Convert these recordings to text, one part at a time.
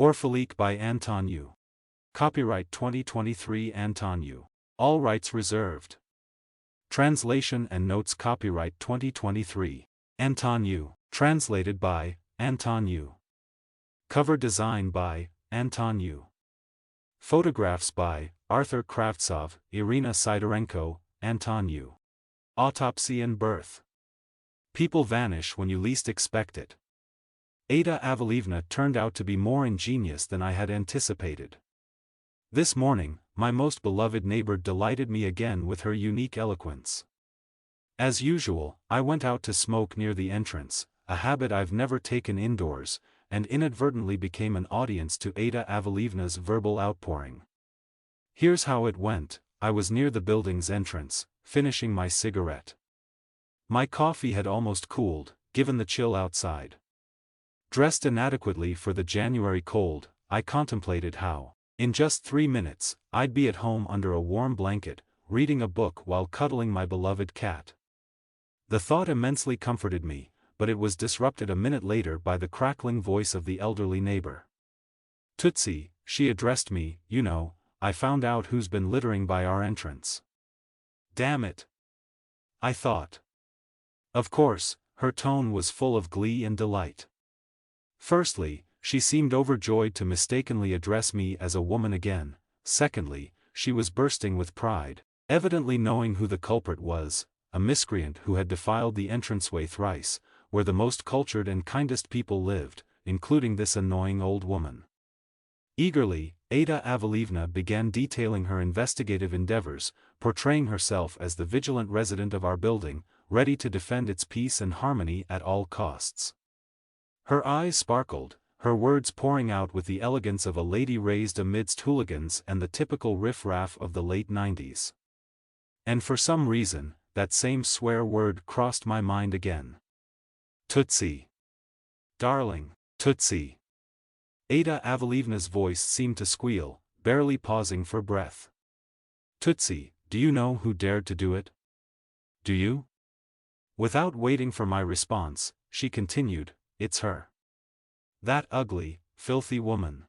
Orphatique by Anton Yu. Copyright 2023 Anton Yu. All rights reserved. Translation and notes copyright 2023. Anton Yu. Translated by Anton Yu. Cover design by Anton Yu. Photographs by Arthur Kravtsov, Irina Sidorenko, Anton Yu. Autopsy and Birth. People vanish when you least expect it. Ada Avalievna turned out to be more ingenious than I had anticipated. This morning, my most beloved neighbor delighted me again with her unique eloquence. As usual, I went out to smoke near the entrance, a habit I've never taken indoors, and inadvertently became an audience to Ada Avalievna's verbal outpouring. Here's how it went. I was near the building's entrance, finishing my cigarette. My coffee had almost cooled, given the chill outside. Dressed inadequately for the January cold, I contemplated how, in just 3 minutes, I'd be at home under a warm blanket, reading a book while cuddling my beloved cat. The thought immensely comforted me, but it was disrupted a minute later by the crackling voice of the elderly neighbor. "Tootsie," she addressed me, "you know, I found out who's been littering by our entrance." "Damn it!" I thought. Of course, her tone was full of glee and delight. Firstly, she seemed overjoyed to mistakenly address me as a woman again. Secondly, she was bursting with pride, evidently knowing who the culprit was, a miscreant who had defiled the entranceway thrice, where the most cultured and kindest people lived, including this annoying old woman. Eagerly, Ada Avalievna began detailing her investigative endeavors, portraying herself as the vigilant resident of our building, ready to defend its peace and harmony at all costs. Her eyes sparkled, her words pouring out with the elegance of a lady raised amidst hooligans and the typical riff-raff of the late 90s. And for some reason, that same swear word crossed my mind again. "Tootsie. Darling, Tootsie." Ada Avalievna's voice seemed to squeal, barely pausing for breath. "Tootsie, do you know who dared to do it? Do you?" Without waiting for my response, she continued, "It's her. That ugly, filthy woman."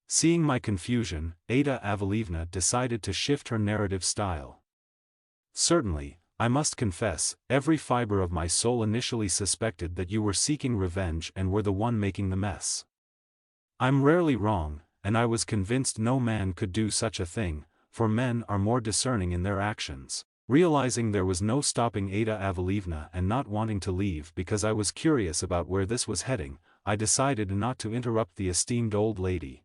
Seeing my confusion, Ada Avalievna decided to shift her narrative style. "Certainly, I must confess, every fiber of my soul initially suspected that you were seeking revenge and were the one making the mess. I'm rarely wrong, and I was convinced no man could do such a thing, for men are more discerning in their actions." Realizing there was no stopping Ada Avalievna and not wanting to leave because I was curious about where this was heading, I decided not to interrupt the esteemed old lady.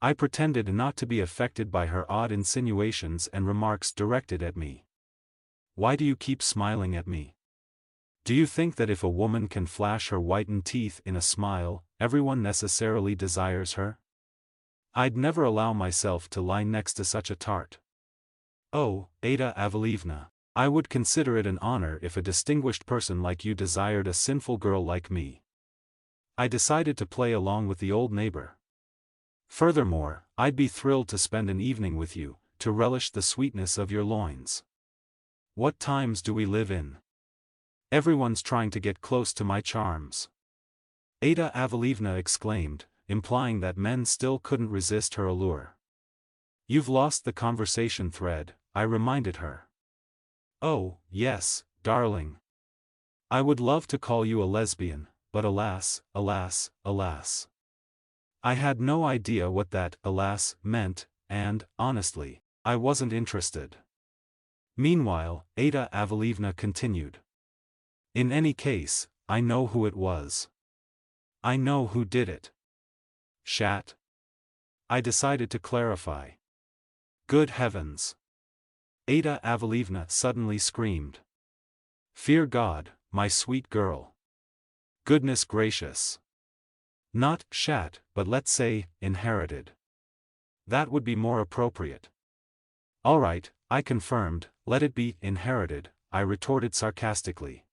I pretended not to be affected by her odd insinuations and remarks directed at me. "Why do you keep smiling at me? Do you think that if a woman can flash her whitened teeth in a smile, everyone necessarily desires her? I'd never allow myself to lie next to such a tart. Oh, Ada Avalievna, I would consider it an honor if a distinguished person like you desired a sinful girl like me." I decided to play along with the old neighbor. "Furthermore, I'd be thrilled to spend an evening with you, to relish the sweetness of your loins. What times do we live in? Everyone's trying to get close to my charms." Ada Avalievna exclaimed, implying that men still couldn't resist her allure. "You've lost the conversation thread," I reminded her. "Oh, yes, darling. I would love to call you a lesbian, but alas, alas, alas. I had no idea what that alas meant, and, honestly, I wasn't interested." Meanwhile, Ada Avalievna continued. "In any case, I know who it was. I know who did it." "Shat?" I decided to clarify. "Good heavens!" Ada Avalievna suddenly screamed. "Fear God, my sweet girl. Goodness gracious. Not shat, but let's say, inherited. That would be more appropriate." "All right," I confirmed, "let it be inherited," I retorted sarcastically.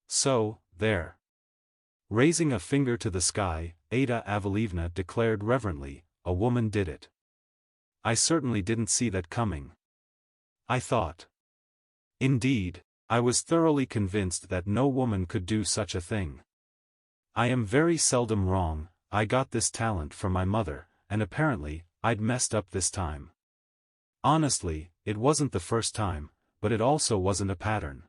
"So, there." Raising a finger to the sky, Ada Avalievna declared reverently, "A woman did it. I certainly didn't see that coming." I thought. Indeed, I was thoroughly convinced that no woman could do such a thing. I am very seldom wrong, I got this talent from my mother, and apparently, I'd messed up this time. Honestly, it wasn't the first time, but it also wasn't a pattern.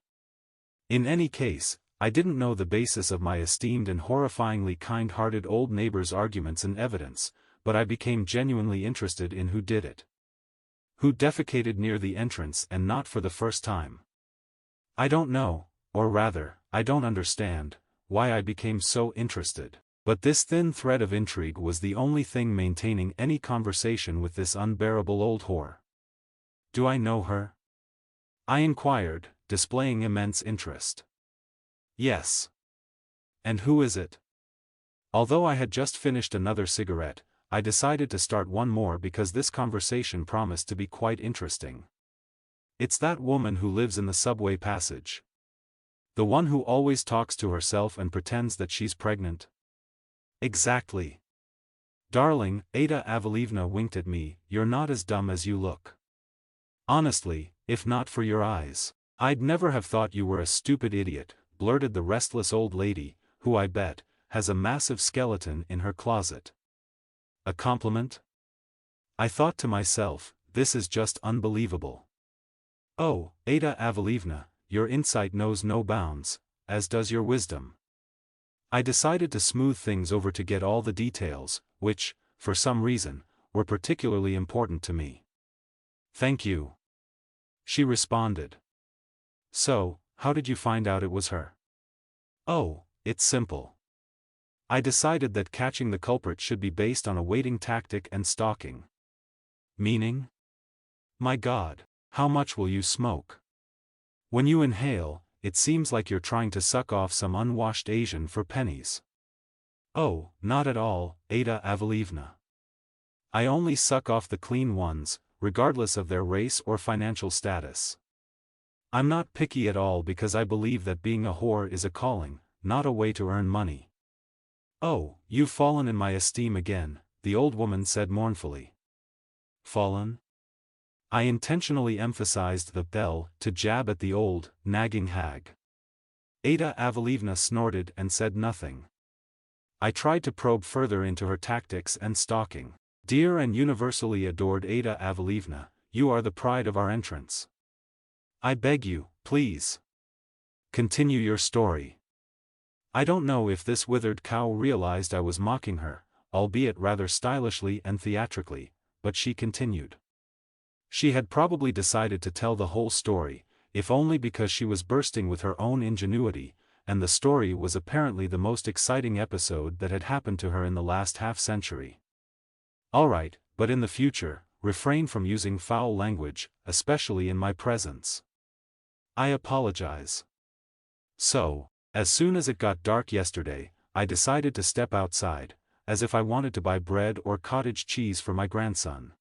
In any case, I didn't know the basis of my esteemed and horrifyingly kind-hearted old neighbor's arguments and evidence, but I became genuinely interested in who did it. Who defecated near the entrance and not for the first time. I don't know, or rather, I don't understand, why I became so interested, but this thin thread of intrigue was the only thing maintaining any conversation with this unbearable old whore. Do I know her? I inquired, displaying immense interest. Yes. And who is it? Although I had just finished another cigarette, I decided to start one more because this conversation promised to be quite interesting. It's that woman who lives in the subway passage. The one who always talks to herself and pretends that she's pregnant. Exactly. Darling, Ada Avalievna winked at me, you're not as dumb as you look. Honestly, if not for your eyes, I'd never have thought you were a stupid idiot, blurted the restless old lady, who I bet, has a massive skeleton in her closet. A compliment? I thought to myself, this is just unbelievable. Oh, Ada Avalievna, your insight knows no bounds, as does your wisdom. I decided to smooth things over to get all the details, which, for some reason, were particularly important to me. Thank you. She responded. So, how did you find out it was her? Oh, it's simple. I decided that catching the culprit should be based on a waiting tactic and stalking. Meaning? My God, how much will you smoke? When you inhale, it seems like you're trying to suck off some unwashed Asian for pennies. Oh, not at all, Ada Avalievna. I only suck off the clean ones, regardless of their race or financial status. I'm not picky at all because I believe that being a whore is a calling, not a way to earn money. Oh, you've fallen in my esteem again, the old woman said mournfully. Fallen? I intentionally emphasized the "bell" to jab at the old, nagging hag. Ada Avalievna snorted and said nothing. I tried to probe further into her tactics and stalking. Dear and universally adored Ada Avalievna, you are the pride of our entrance. I beg you, please. Continue your story. I don't know if this withered cow realized I was mocking her, albeit rather stylishly and theatrically, but she continued. She had probably decided to tell the whole story, if only because she was bursting with her own ingenuity, and the story was apparently the most exciting episode that had happened to her in the last half-century. Alright, but in the future, refrain from using foul language, especially in my presence. I apologize. So, as soon as it got dark yesterday, I decided to step outside, as if I wanted to buy bread or cottage cheese for my grandson.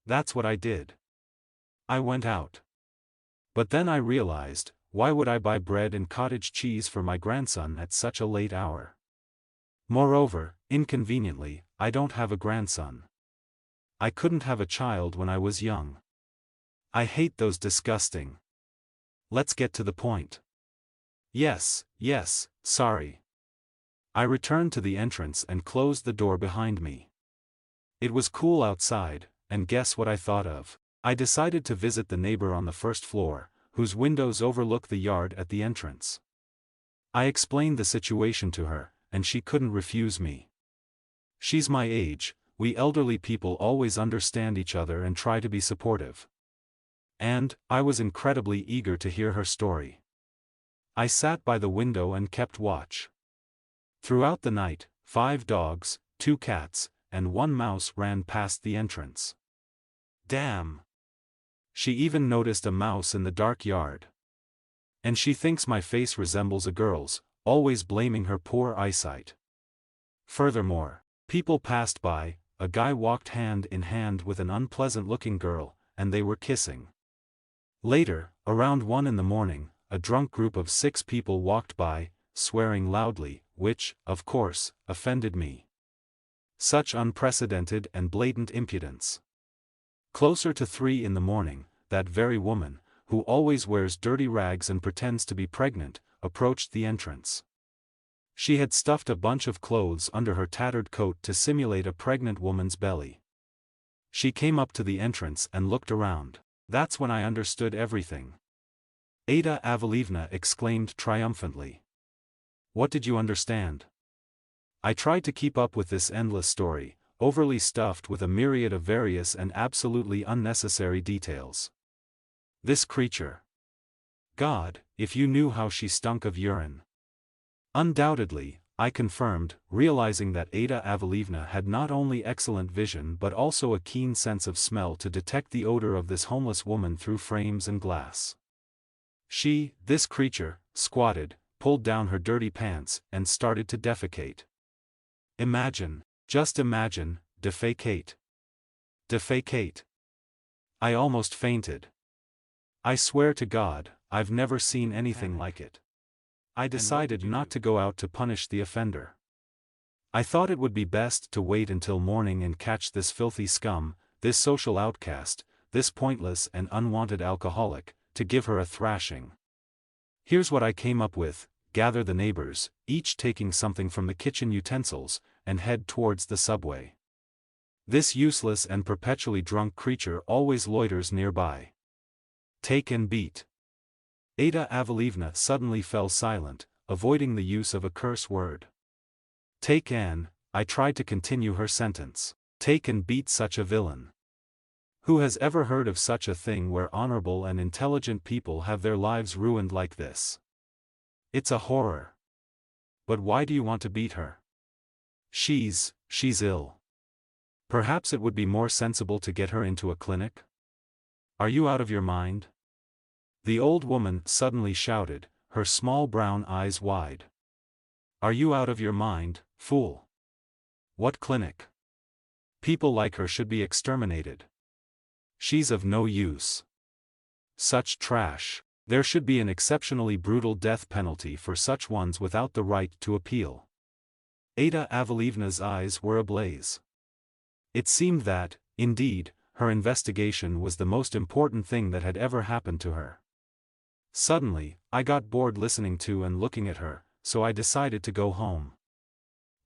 That's what I did. I went out. But then I realized, why would I buy bread and cottage cheese for my grandson at such a late hour? Moreover, inconveniently, I don't have a grandson. I couldn't have a child when I was young. I hate those disgusting. Let's get to the point. Yes, sorry. I returned to the entrance and closed the door behind me. It was cool outside, and guess what I thought of? I decided to visit the neighbor on the first floor, whose windows overlook the yard at the entrance. I explained the situation to her, and she couldn't refuse me. She's my age, we elderly people always understand each other and try to be supportive. And, I was incredibly eager to hear her story. I sat by the window and kept watch. Throughout the night, 5 dogs, 2 cats, and 1 mouse ran past the entrance. Damn! She even noticed a mouse in the dark yard. And she thinks my face resembles a girl's, always blaming her poor eyesight. Furthermore, people passed by, a guy walked hand in hand with an unpleasant-looking girl, and they were kissing. Later, around 1 in the morning, a drunk group of 6 people walked by, swearing loudly, which, of course, offended me. Such unprecedented and blatant impudence. Closer to 3 in the morning, that very woman, who always wears dirty rags and pretends to be pregnant, approached the entrance. She had stuffed a bunch of clothes under her tattered coat to simulate a pregnant woman's belly. She came up to the entrance and looked around. That's when I understood everything. Ada Avilievna exclaimed triumphantly. What did you understand? I tried to keep up with this endless story, overly stuffed with a myriad of various and absolutely unnecessary details. This creature. God, if you knew how she stunk of urine. Undoubtedly, I confirmed, realizing that Ada Avilievna had not only excellent vision but also a keen sense of smell to detect the odor of this homeless woman through frames and glass. She, this creature, squatted, pulled down her dirty pants, and started to defecate. Imagine, just imagine, defecate. Defecate. I almost fainted. I swear to God, I've never seen anything like it. I decided not to go out to punish the offender. I thought it would be best to wait until morning and catch this filthy scum, this social outcast, this pointless and unwanted alcoholic, to give her a thrashing. Here's what I came up with: gather the neighbors, each taking something from the kitchen utensils, and head towards the subway. This useless and perpetually drunk creature always loiters nearby. Take and beat. Ada Avilievna suddenly fell silent, avoiding the use of a curse word. Take and, I tried to continue her sentence. Take and beat such a villain. Who has ever heard of such a thing where honorable and intelligent people have their lives ruined like this? It's a horror. But why do you want to beat her? She's ill. Perhaps it would be more sensible to get her into a clinic? Are you out of your mind? The old woman suddenly shouted, her small brown eyes wide. Are you out of your mind, fool? What clinic? People like her should be exterminated. She's of no use. Such trash. There should be an exceptionally brutal death penalty for such ones without the right to appeal. Ada Avilievna's eyes were ablaze. It seemed that, indeed, her investigation was the most important thing that had ever happened to her. Suddenly, I got bored listening to and looking at her, so I decided to go home.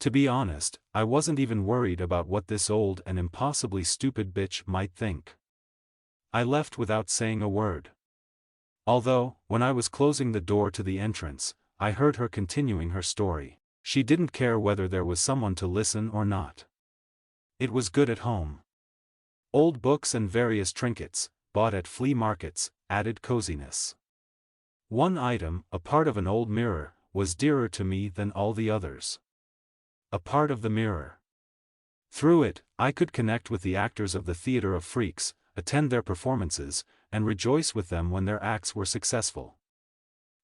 To be honest, I wasn't even worried about what this old and impossibly stupid bitch might think. I left without saying a word. Although, when I was closing the door to the entrance, I heard her continuing her story. She didn't care whether there was someone to listen or not. It was good at home. Old books and various trinkets, bought at flea markets, added coziness. One item, a part of an old mirror, was dearer to me than all the others. A part of the mirror. Through it, I could connect with the actors of the Theater of Freaks, attend their performances, and rejoice with them when their acts were successful.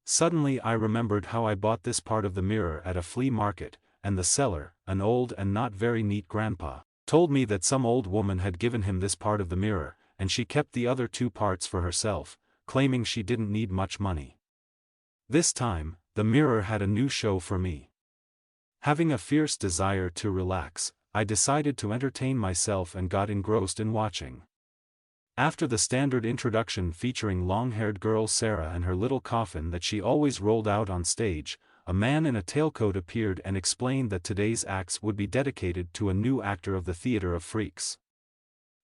Suddenly I remembered how I bought this part of the mirror at a flea market, and the seller, an old and not very neat grandpa, told me that some old woman had given him this part of the mirror, and she kept the other two parts for herself, claiming she didn't need much money. This time, the mirror had a new show for me. Having a fierce desire to relax, I decided to entertain myself and got engrossed in watching. After the standard introduction featuring long-haired girl Sarah and her little coffin that she always rolled out on stage, a man in a tailcoat appeared and explained that today's acts would be dedicated to a new actor of the Theater of Freaks.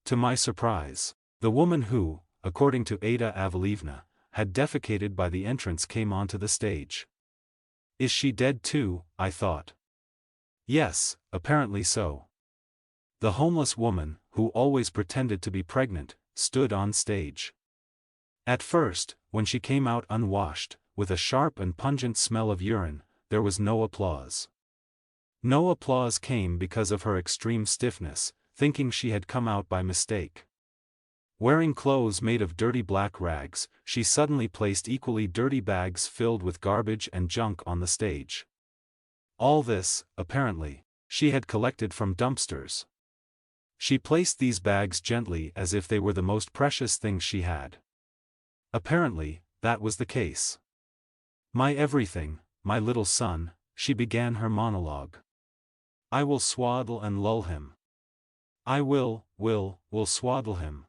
To my surprise, the woman who, according to Ada Avilievna, had defecated by the entrance came onto the stage. Is she dead too? I thought. Yes, apparently so. The homeless woman, who always pretended to be pregnant, stood on stage. At first, when she came out unwashed, with a sharp and pungent smell of urine, there was no applause. No applause came because of her extreme stiffness, thinking she had come out by mistake. Wearing clothes made of dirty black rags, she suddenly placed equally dirty bags filled with garbage and junk on the stage. All this, apparently, she had collected from dumpsters. She placed these bags gently as if they were the most precious things she had. Apparently, that was the case. My everything, my little son, she began her monologue. I will swaddle and lull him. I will swaddle him.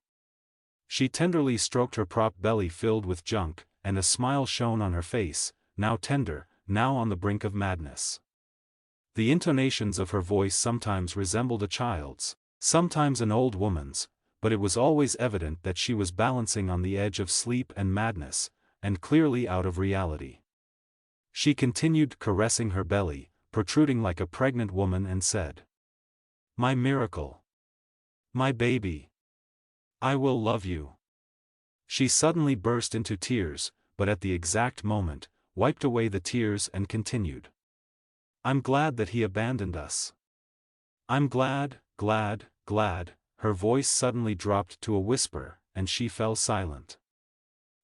She tenderly stroked her prop belly filled with junk, and a smile shone on her face, now tender, now on the brink of madness. The intonations of her voice sometimes resembled a child's, sometimes an old woman's, but it was always evident that she was balancing on the edge of sleep and madness, and clearly out of reality. She continued caressing her belly, protruding like a pregnant woman, and said, "My miracle. My baby. I will love you." She suddenly burst into tears, but at the exact moment, wiped away the tears and continued, "I'm glad that he abandoned us. I'm glad, glad, glad." Her voice suddenly dropped to a whisper, and she fell silent.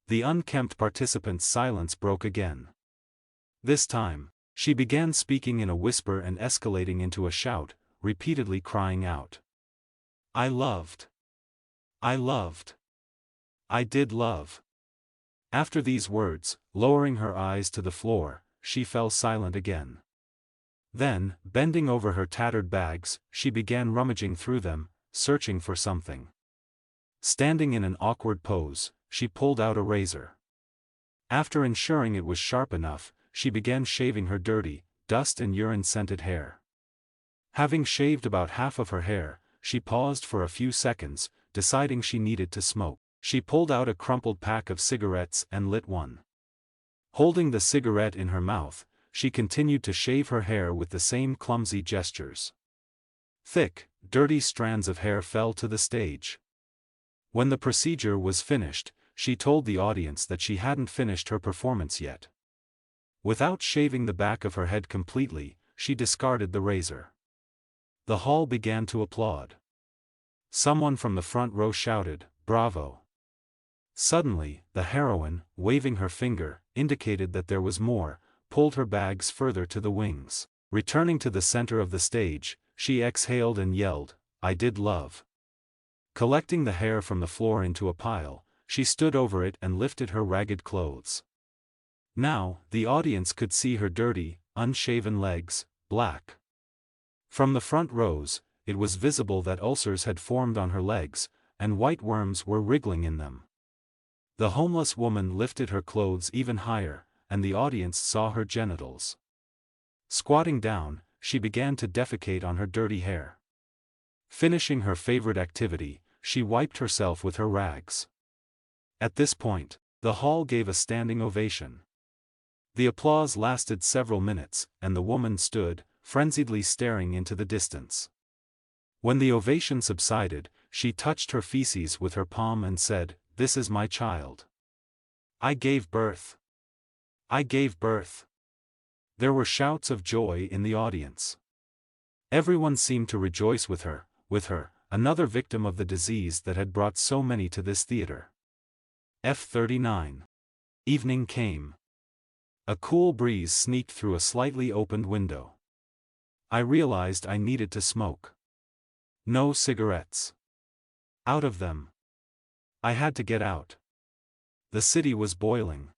The unkempt participant's silence broke again. This time, she began speaking in a whisper and escalating into a shout, repeatedly crying out, "I loved. I loved. I did love." After these words, lowering her eyes to the floor, she fell silent again. Then, bending over her tattered bags, she began rummaging through them, searching for something. Standing in an awkward pose, she pulled out a razor. After ensuring it was sharp enough, she began shaving her dirty, dust and urine-scented hair. Having shaved about half of her hair, she paused for a few seconds, deciding she needed to smoke. She pulled out a crumpled pack of cigarettes and lit one. Holding the cigarette in her mouth, she continued to shave her hair with the same clumsy gestures. Thick, dirty strands of hair fell to the stage. When the procedure was finished, she told the audience that she hadn't finished her performance yet. Without shaving the back of her head completely, she discarded the razor. The hall began to applaud. Someone from the front row shouted, "Bravo!" Suddenly, the heroine, waving her finger, indicated that there was more, pulled her bags further to the wings. Returning to the center of the stage, she exhaled and yelled, "I did love." Collecting the hair from the floor into a pile, she stood over it and lifted her ragged clothes. Now, the audience could see her dirty, unshaven legs, black. From the front rows, it was visible that ulcers had formed on her legs, and white worms were wriggling in them. The homeless woman lifted her clothes even higher, and the audience saw her genitals. Squatting down, she began to defecate on her dirty hair. Finishing her favorite activity, she wiped herself with her rags. At this point, the hall gave a standing ovation. The applause lasted several minutes, and the woman stood, frenziedly staring into the distance. When the ovation subsided, she touched her feces with her palm and said, "This is my child. I gave birth. I gave birth." There were shouts of joy in the audience. Everyone seemed to rejoice with her, another victim of the disease that had brought so many to this theater. F39. Evening came. A cool breeze sneaked through a slightly opened window. I realized I needed to smoke. No cigarettes. Out of them. I had to get out. The city was boiling.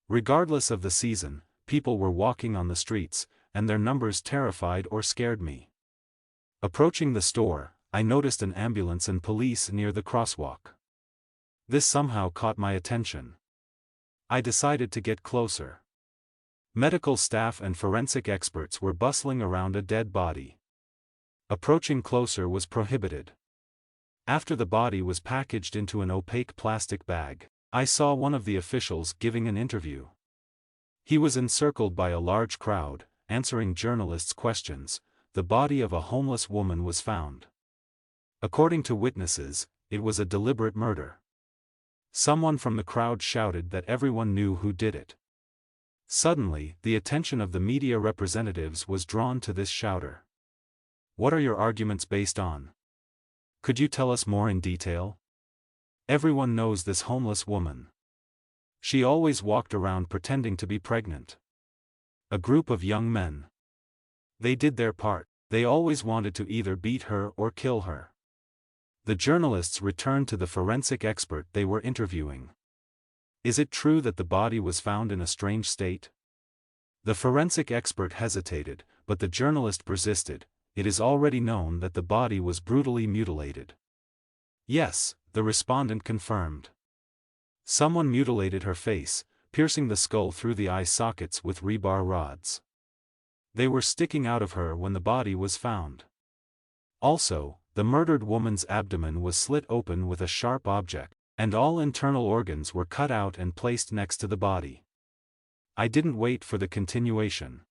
Regardless of the season, people were walking on the streets, and their numbers terrified or scared me. Approaching the store, I noticed an ambulance and police near the crosswalk. This somehow caught my attention. I decided to get closer. Medical staff and forensic experts were bustling around a dead body. Approaching closer was prohibited. After the body was packaged into an opaque plastic bag, I saw one of the officials giving an interview. He was encircled by a large crowd, answering journalists' questions. The body of a homeless woman was found. According to witnesses, it was a deliberate murder. Someone from the crowd shouted that everyone knew who did it. Suddenly, the attention of the media representatives was drawn to this shouter. "What are your arguments based on? Could you tell us more in detail? Everyone knows this homeless woman. She always walked around pretending to be pregnant." A group of young men. They did their part. They always wanted to either beat her or kill her. The journalists returned to the forensic expert they were interviewing. "Is it true that the body was found in a strange state?" The forensic expert hesitated, but the journalist persisted. "It is already known that the body was brutally mutilated." "Yes," the respondent confirmed. "Someone mutilated her face, piercing the skull through the eye sockets with rebar rods. They were sticking out of her when the body was found. Also, the murdered woman's abdomen was slit open with a sharp object, and all internal organs were cut out and placed next to the body. I didn't wait for the continuation.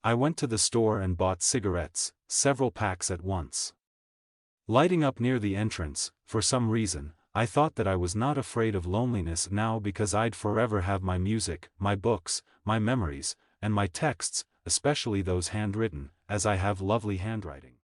I went to the store and bought cigarettes, several packs at once. Lighting up near the entrance, for some reason, I thought that I was not afraid of loneliness now because I'd forever have my music, my books, my memories, and my texts, especially those handwritten, as I have lovely handwriting.